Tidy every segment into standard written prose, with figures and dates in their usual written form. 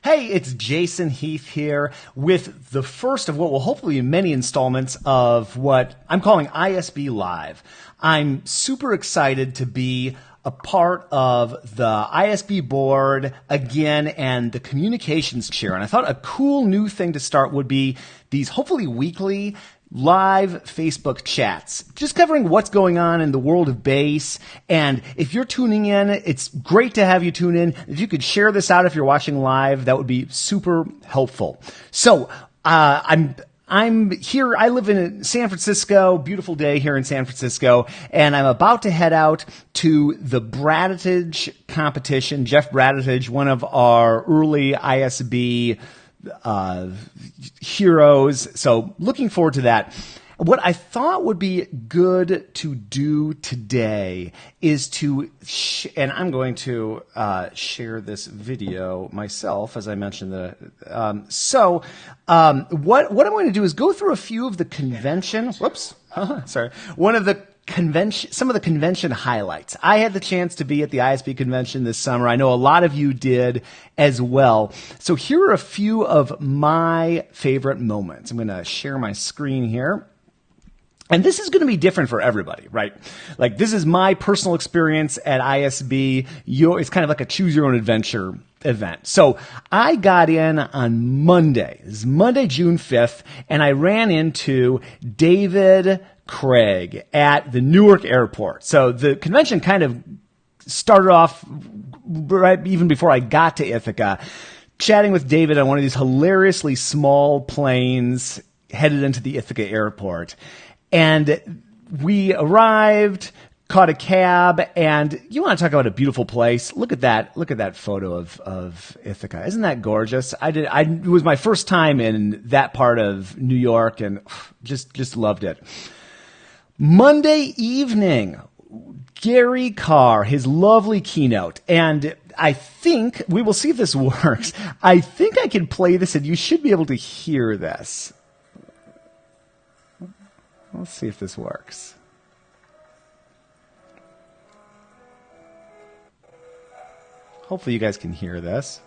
Hey, it's Jason Heath here with the first of what will hopefully be many installments of what I'm calling ISB Live. I'm super excited to be a part of the ISB board again and the communications chair. And I thought a cool new thing to start would be these hopefully weekly live Facebook chats, just covering what's going on in the world of bass. And if you're tuning in, it's great to have you tune in. If you could share this out if you're watching live, that would be super helpful. So I'm here. I live in San Francisco. Beautiful day here in San Francisco, and I'm about to head out to the Braditich competition. Jeff Braditich, one of our early ISB heroes. So looking forward to that. What I thought would be good to do today is to, and I'm going to share this video myself, as I mentioned. What I'm going to do is go through a few of the convention. Some of the convention highlights. I had the chance to be at the ISB convention this summer. I know a lot of you did as well. So here are a few of my favorite moments. I'm going to share my screen here. And this is going to be different for everybody, right? Like, this is my personal experience at ISB. It's kind of like a choose your own adventure event. So I got in on Monday. This is Monday, June 5th, and I ran into David Craig at the Newark airport. So the convention kind of started off right even before I got to Ithaca, chatting with David on one of these hilariously small planes headed into the Ithaca airport. And we arrived, caught a cab, and you want to talk about a beautiful place. Look at that photo of Ithaca. Isn't that gorgeous? It was my first time in that part of New York, and just loved it. Monday evening, Gary Carr, his lovely keynote, and I think, we will see if this works. I think I can play this, and you should be able to hear this. Let's see if this works. Hopefully you guys can hear this.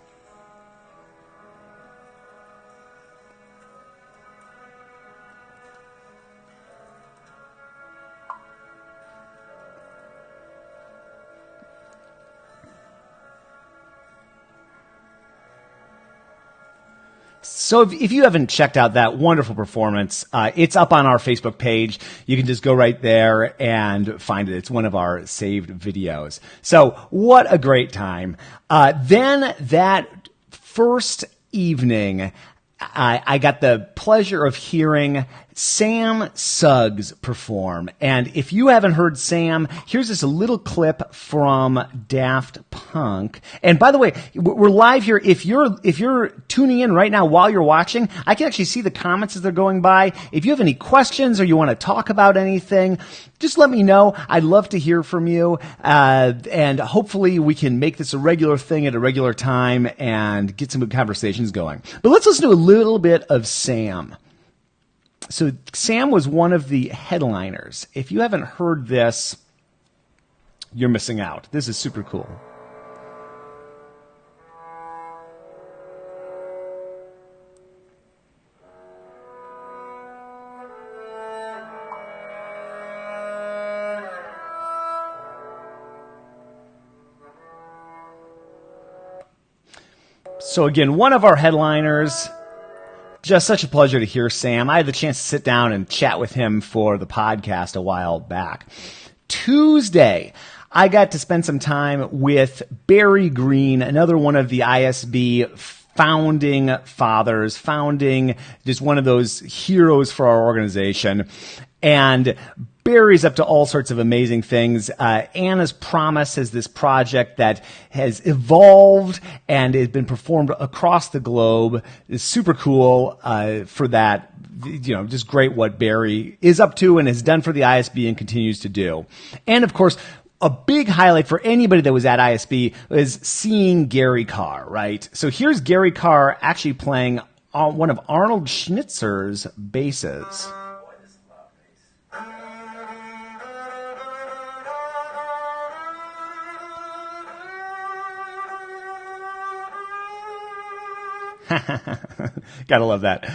So if you haven't checked out that wonderful performance, it's up on our Facebook page. You can just go right there and find it. It's one of our saved videos. So what a great time. Then that first evening, I got the pleasure of hearing Sam Suggs perform. And if you haven't heard Sam, here's just a little clip from Daft Punk. And by the way, we're live here. If you're tuning in right now while you're watching, I can actually see the comments as they're going by. If you have any questions or you want to talk about anything, just let me know. I'd love to hear from you. And hopefully we can make this a regular thing at a regular time and get some good conversations going. But let's listen to a little bit of Sam. So Sam was one of the headliners. If you haven't heard this, you're missing out. This is super cool. So again, one of our headliners. Just such a pleasure to hear Sam. I had the chance to sit down and chat with him for the podcast a while back. Tuesday, I got to spend some time with Barry Green, another one of the ISB founding fathers, just one of those heroes for our organization. And Barry's up to all sorts of amazing things. Anna's Promise is this project that has evolved and has been performed across the globe. It's super cool for that. Just great what Barry is up to and has done for the ISB and continues to do. And of course, a big highlight for anybody that was at ISB was seeing Gary Carr, right? So here's Gary Carr actually playing one of Arnold Schnitzer's basses. Gotta love that.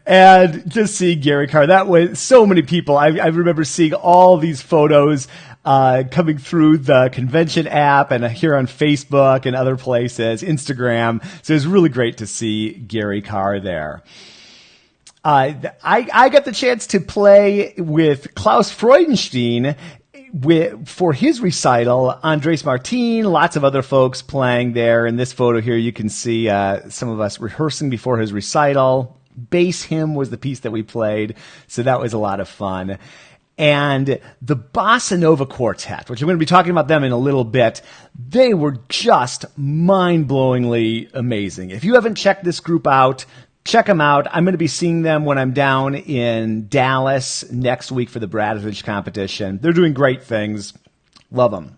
And just seeing Gary Carr, that was so many people. I remember seeing all these photos coming through the convention app and here on Facebook and other places, Instagram. So it was really great to see Gary Carr there. I got the chance to play with Klaus Freudenstein for his recital. Andres Martin, lots of other folks playing there. In this photo here, you can see some of us rehearsing before his recital. Bass Hymn was the piece that we played, so that was a lot of fun. And the Bossa Nova Quartet, which I'm going to be talking about them in a little bit, they were just mind-blowingly amazing. If you haven't checked this group out, check them out. I'm going to be seeing them when I'm down in Dallas next week for the Bradford competition. They're doing great things. Love them.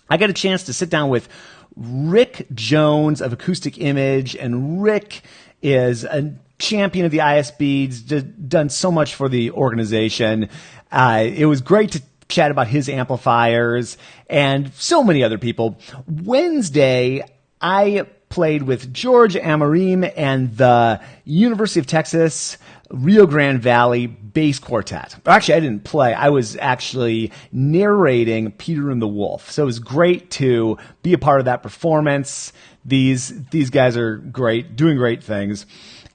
I got a chance to sit down with Rick Jones of Acoustic Image, and Rick is a champion of the ISB. He's done so much for the organization. It was great to chat about his amplifiers and so many other people. Wednesday, I played with George Amarim and the University of Texas Rio Grande Valley Bass Quartet. Actually, I didn't play. I was actually narrating Peter and the Wolf. So it was great to be a part of that performance. These guys are great, doing great things.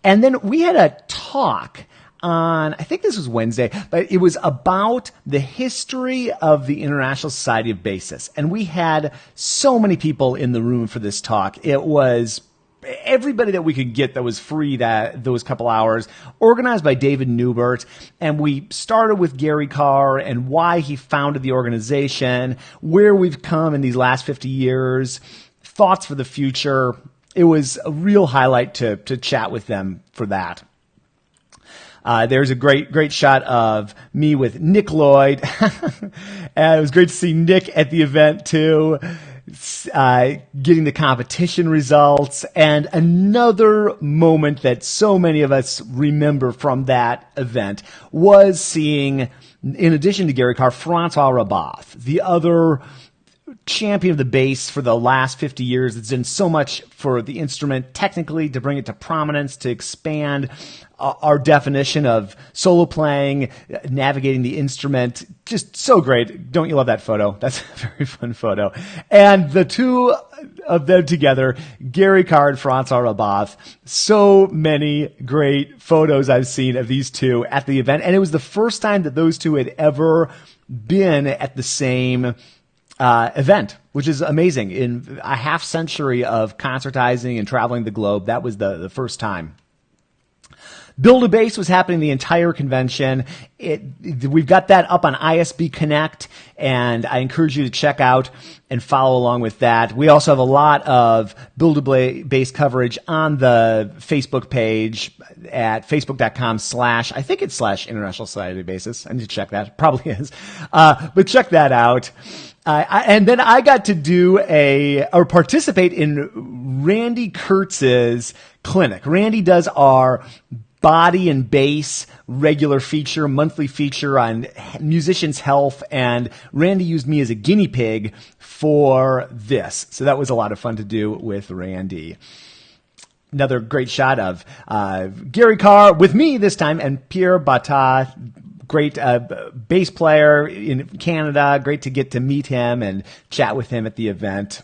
And then we had a talk on, I think this was Wednesday, but it was about the history of the International Society of Bassists. And we had so many people in the room for this talk. It was everybody that we could get that was free those couple hours, organized by David Newbert. And we started with Gary Carr and why he founded the organization, where we've come in these last 50 years, thoughts for the future. It was a real highlight to chat with them for that. There's a great shot of me with Nick Lloyd. And it was great to see Nick at the event too, getting the competition results. And another moment that so many of us remember from that event was seeing, in addition to Gary Carr, Francois Rabath, the other champion of the bass for the last 50 years. It's done so much for the instrument technically to bring it to prominence, to expand our definition of solo playing, navigating the instrument. Just so great. Don't you love that photo? That's a very fun photo. And the two of them together, Gary Carr and Francois Rabath, so many great photos I've seen of these two at the event. And it was the first time that those two had ever been at the same event, which is amazing. In a half century of concertizing and traveling the globe, that was the first time. Build a Bass was happening the entire convention. We've got that up on ISB Connect, and I encourage you to check out and follow along with that. We also have a lot of Build a Bass coverage on the Facebook page at facebook.com/ I think it's /International Society of Bassists. I need to check that. It probably is. But check that out. And then I got to participate in Randy Kurtz's clinic. Randy does our body and bass regular feature, monthly feature on musicians' health, and Randy used me as a guinea pig for this. So that was a lot of fun to do with Randy. Another great shot of Gary Carr with me this time, and Pierre Bata, great bass player in Canada. Great to get to meet him and chat with him at the event.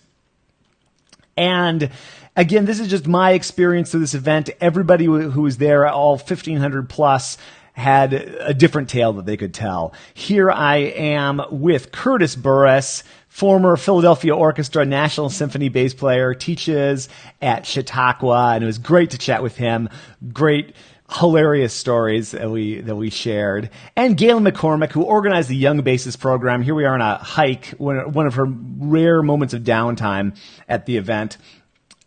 And again, this is just my experience through this event. Everybody who was there, all 1,500 plus, had a different tale that they could tell. Here I am with Curtis Burris, former Philadelphia Orchestra National Symphony bass player, teaches at Chautauqua, and it was great to chat with him. Great, hilarious stories that we shared. And Galen McCormick, who organized the Young Bassist program. Here we are on a hike, one of her rare moments of downtime at the event.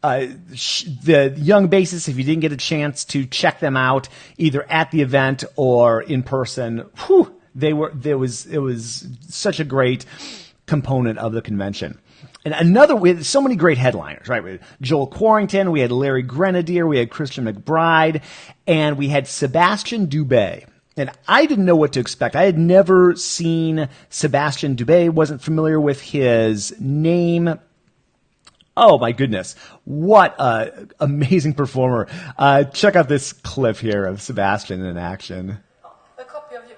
The Young Bassists, if you didn't get a chance to check them out, either at the event or in person, it was such a great component of the convention. And we had so many great headliners, right? We had Joel Quarrington, we had Larry Grenadier, we had Christian McBride, and we had Sebastian Dubé. And I didn't know what to expect. I had never seen Sebastian Dubé, wasn't familiar with his name. Oh my goodness. What a amazing performer. Check out this clip here of Sebastian in action. A copy of you.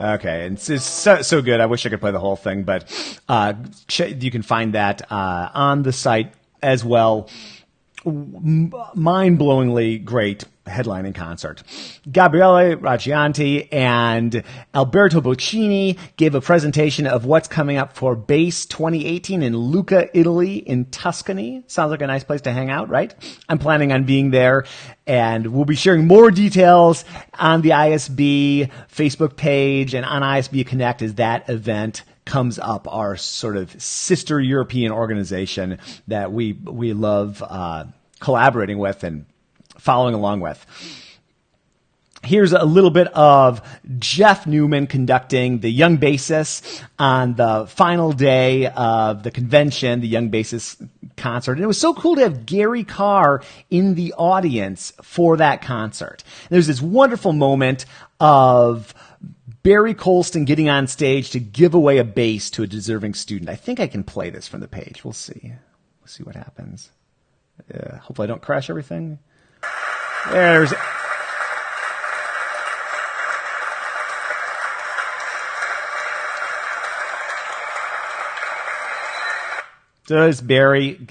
Okay, and it's so good. I wish I could play the whole thing, but you can find that on the site as well. Mind-blowingly great headlining concert. Gabriele Raggianti and Alberto Boccini gave a presentation of what's coming up for BASE 2018 in Lucca, Italy, in Tuscany. Sounds like a nice place to hang out, right? I'm planning on being there, and we'll be sharing more details on the ISB Facebook page and on ISB Connect as that event comes up, our sort of sister European organization that we love collaborating with and following along with. Here's a little bit of Jeff Newman conducting the Young Bassists on the final day of the convention, the Young Bassists concert. And it was so cool to have Gary Carr in the audience for that concert. There's this wonderful moment of Barry Colston getting on stage to give away a bass to a deserving student. I think I can play this from the page. We'll see. We'll see what happens. Hopefully I don't crash everything. There's... So there's Barry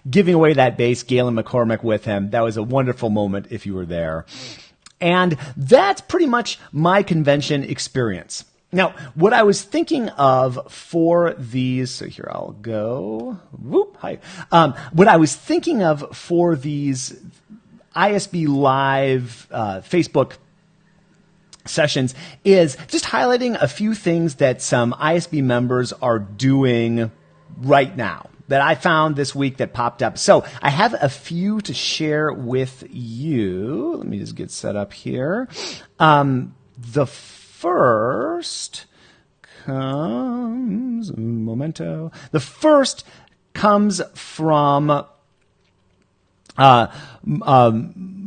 giving away that bass, Galen McCormick with him. That was a wonderful moment if you were there. And that's pretty much my convention experience. Now, what I was thinking of for these, so here I'll go. Whoop, hi. What I was thinking of for these ISB Live Facebook sessions is just highlighting a few things that some ISB members are doing right now that I found this week that popped up. So I have a few to share with you. Let me just get set up here. The first comes, momento. The first comes from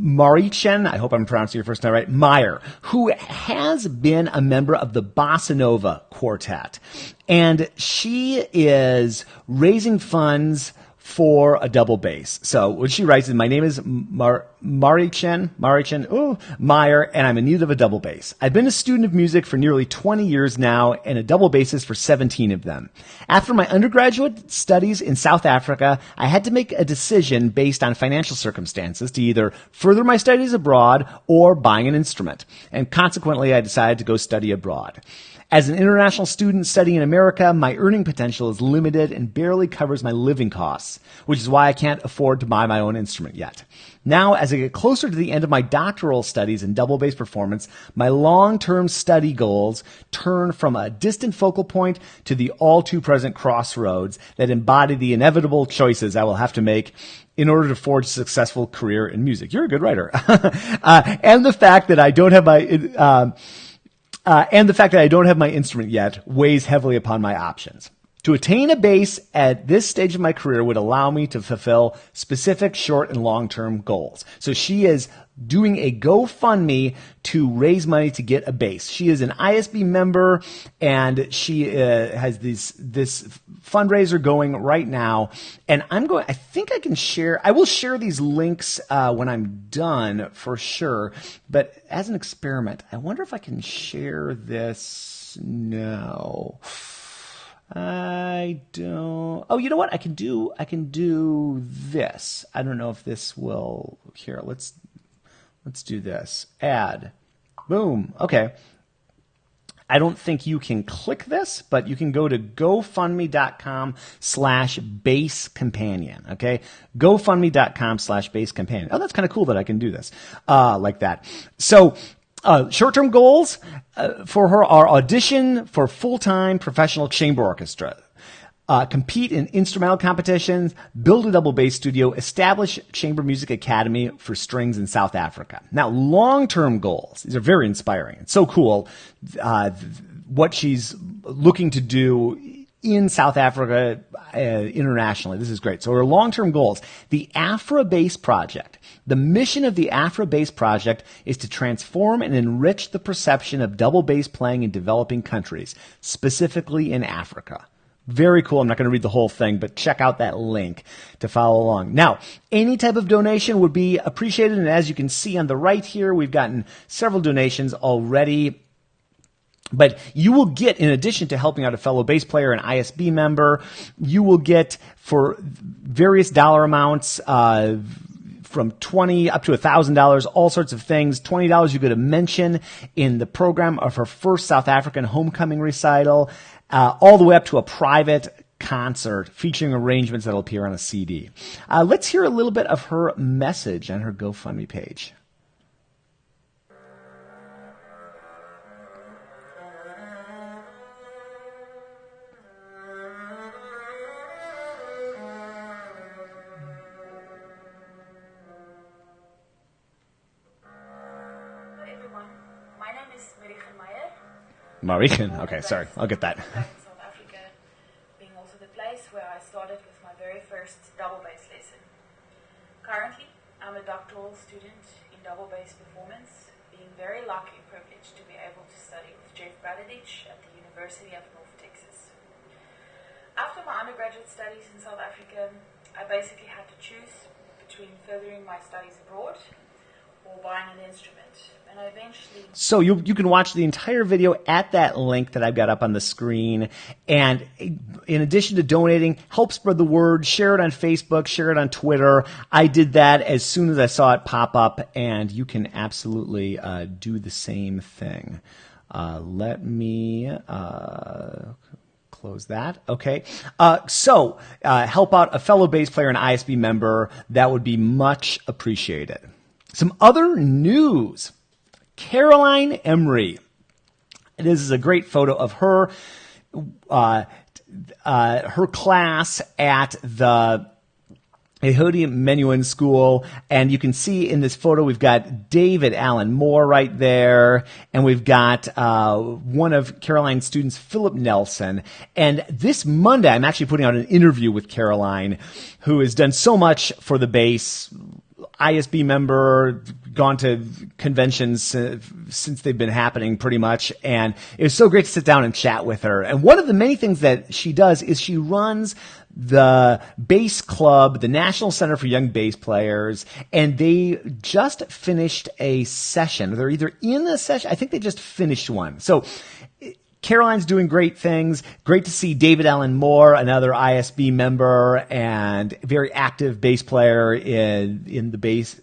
Mariechen, I hope I'm pronouncing your first name right, Meyer, who has been a member of the Bossa Nova Quartet. And she is raising funds for a double bass. So what she writes is, my name is Mariechen Meyer, and I'm in need of a double bass. I've been a student of music for nearly 20 years now, and a double bassist for 17 of them. After my undergraduate studies in South Africa, I had to make a decision based on financial circumstances to either further my studies abroad or buying an instrument. And consequently, I decided to go study abroad. As an international student studying in America, my earning potential is limited and barely covers my living costs, which is why I can't afford to buy my own instrument yet. Now, as I get closer to the end of my doctoral studies in double bass performance, my long-term study goals turn from a distant focal point to the all-too-present crossroads that embody the inevitable choices I will have to make in order to forge a successful career in music. You're a good writer. And the fact that I don't have my instrument yet weighs heavily upon my options. To attain a bass at this stage of my career would allow me to fulfill specific short and long-term goals. So she is doing a GoFundMe to raise money to get a bass. She is an ISB member, and she has this fundraiser going right now. And I will share these links when I'm done for sure. But as an experiment, I wonder if I can share this. No. I don't. Oh, you know what? I can do this. I don't know if this will. Here, let's do this. Add. Boom. Okay. I don't think you can click this, but you can go to GoFundMe.com/basscompanion. Okay. GoFundMe.com/basscompanion. Oh, that's kind of cool that I can do this like that. So, short-term goals for her are audition for full-time professional chamber orchestra, compete in instrumental competitions, build a double bass studio, establish chamber music academy for strings in South Africa. Now, long-term goals. These are very inspiring. It's so cool what she's looking to do in South Africa internationally. This is great. So her long-term goals, the Afro Bass Project. The mission of the Afro Bass Project is to transform and enrich the perception of double bass playing in developing countries, specifically in Africa. Very cool. I'm not going to read the whole thing, but check out that link to follow along. Now, any type of donation would be appreciated. And as you can see on the right here, we've gotten several donations already. But you will get, in addition to helping out a fellow bass player, an ISB member, you will get for various dollar amounts, from $20 up to $1,000, all sorts of things. $20 you get a mention in the program of her first South African homecoming recital, all the way up to a private concert featuring arrangements that'll appear on a CD. Let's hear a little bit of her message on her GoFundMe page. Mariechen. Okay, sorry. I'll get that. South Africa being also the place where I started with my very first double bass lesson. Currently, I'm a doctoral student in double bass performance, being very lucky and privileged to be able to study with Jeff Bradadich at the University of North Texas. After my undergraduate studies in South Africa, I basically had to choose between furthering my studies abroad or buying an instrument. And I eventually... So you can watch the entire video at that link that I've got up on the screen. And in addition to donating, help spread the word, share it on Facebook, share it on Twitter. I did that as soon as I saw it pop up, and you can absolutely do the same thing. Let me... close that. Okay. So help out a fellow bass player and ISB member. That would be much appreciated. Some other news. Caroline Emery. This is a great photo of her, her class at the Yehudi Menuhin School, and you can see in this photo we've got David Allen Moore right there, and we've got one of Caroline's students, Philip Nelson. And this Monday, I'm actually putting out an interview with Caroline, who has done so much for the bass, ISB member, gone to conventions since they've been happening pretty much, and it was so great to sit down and chat with her. And one of the many things that she does is she runs the Bass Club, the National Center for Young Bass Players, and they just finished a session. They're either in a session, I think they just finished one. So Caroline's doing great things. Great to see David Allen Moore, another ISB member and very active bass player in the bass,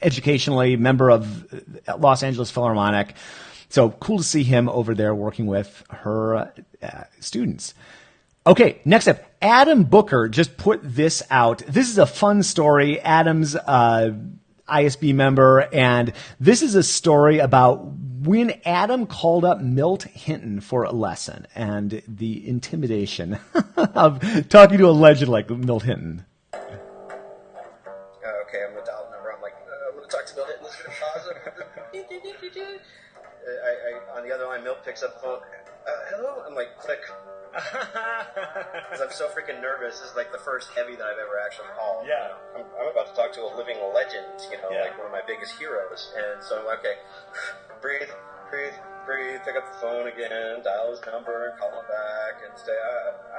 educationally, member of Los Angeles Philharmonic. So cool to see him over there working with her students. Okay, next up, Adam Booker just put this out. This is a fun story. Adam's ISB member, and this is a story about when Adam called up Milt Hinton for a lesson and the intimidation of talking to a legend like Milt Hinton. Okay, I'm going to dial the number. I'm like, I'm going to talk to Milt Hinton. Let's pause it. On the other line, Milt picks up the phone. Hello? I'm like, click. Because I'm so freaking nervous. This is like the first heavy that I've ever actually called. Yeah. I'm about to talk to a living legend, like one of my biggest heroes. And so I'm like, okay, breathe, pick up the phone again, dial his number, and call him back, and say,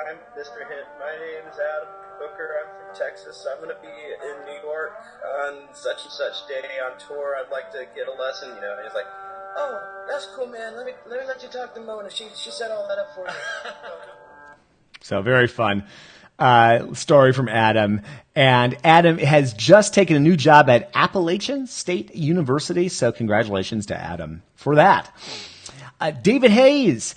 I'm Mr. Hinton. My name is Adam Booker. I'm from Texas. I'm going to be in New York on such and such day on tour. I'd like to get a lesson, And he's like, oh, that's cool, man. Let me let you talk to Mona. She set all that up for you. So very fun story from Adam. And Adam has just taken a new job at Appalachian State University. So congratulations to Adam for that. David Hayes,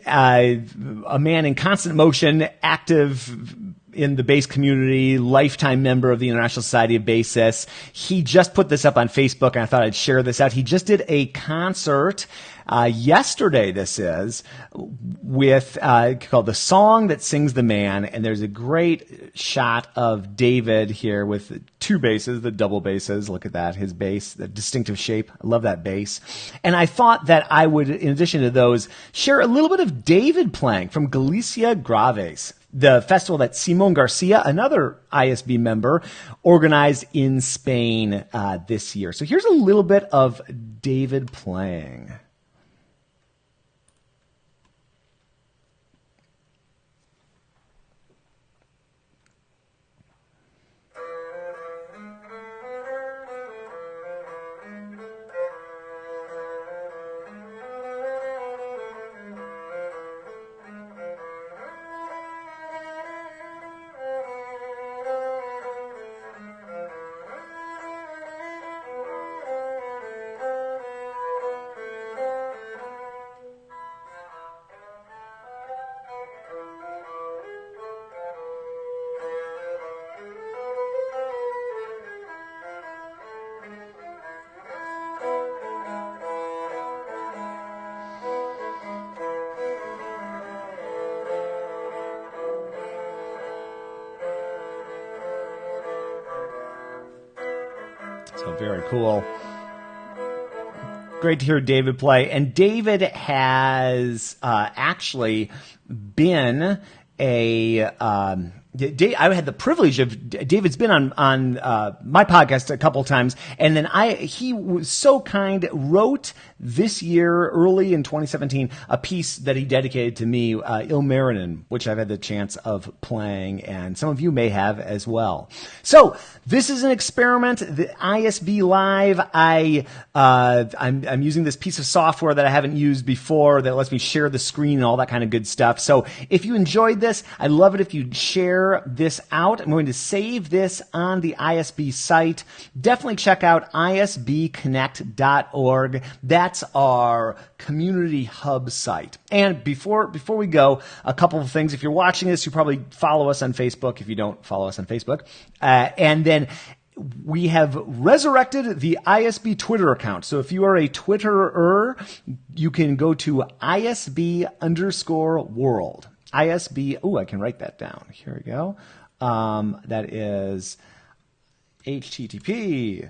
a man in constant motion, active in the bass community, lifetime member of the International Society of Bassists. He just put this up on Facebook, and I thought I'd share this out. He just did a concert yesterday this is, with called The Song That Sings the Man, and there's a great shot of David here with two basses, the double basses. Look at that, his bass, the distinctive shape. I love that bass. And I thought that I would, in addition to those, share a little bit of David playing from Galicia Graves, the festival that Simon Garcia, another ISB member, organized in Spain this year. So here's a little bit of David playing. So very cool. Great to hear David play. And David has actually been I had the privilege of David's been on my podcast a couple times, and then he was so kind, wrote this year, early in 2017, a piece that he dedicated to me, Il Marinen, which I've had the chance of playing, and some of you may have as well. So this is an experiment, the ISB Live. I'm using this piece of software that I haven't used before that lets me share the screen and all that kind of good stuff. So if you enjoyed this, I'd love it if you'd share this out. I'm going to save this on the ISB site. Definitely check out isbconnect.org. That's our community hub site. And before we go, a couple of things. If you're watching this, you probably follow us on Facebook. If you don't follow us on Facebook, and then we have resurrected the ISB Twitter account. So if you are a Twitterer, you can go to ISB_world. ISB, I can write that down. Here we go. That is HTTP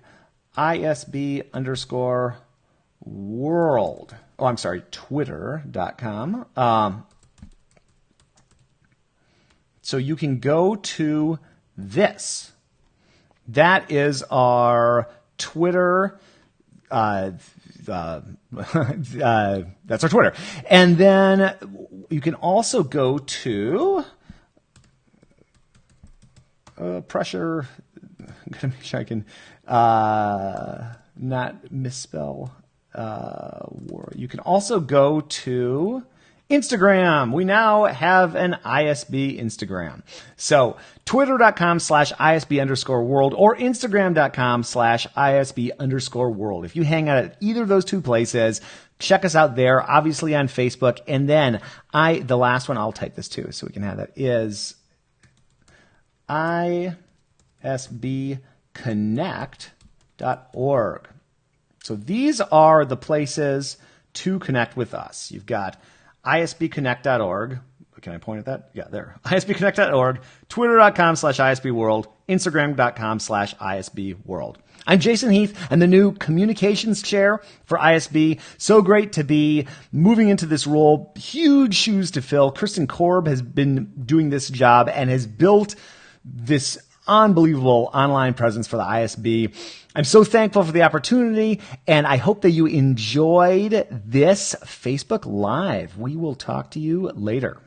ISB_world. Oh, I'm sorry, Twitter.com. So you can go to this. That is our Twitter. That's our Twitter. And then you can also go to pressure. I'm going to make sure I can not misspell. You can also go to Instagram. We now have an ISB Instagram. So twitter.com/ISB_world or Instagram.com/ISB_world. If you hang out at either of those two places, check us out there, obviously on Facebook. And then the last one, I'll type this too so we can have that, is isbconnect.org. So these are the places to connect with us. You've got isbconnect.org. Can I point at that? Yeah, there. isbconnect.org, twitter.com/ISBworld, instagram.com/ISBworld. I'm Jason Heath. I'm the new communications chair for ISB. So great to be moving into this role. Huge shoes to fill. Kristen Korb has been doing this job and has built this unbelievable online presence for the ISB. I'm so thankful for the opportunity, and I hope that you enjoyed this Facebook Live. We will talk to you later.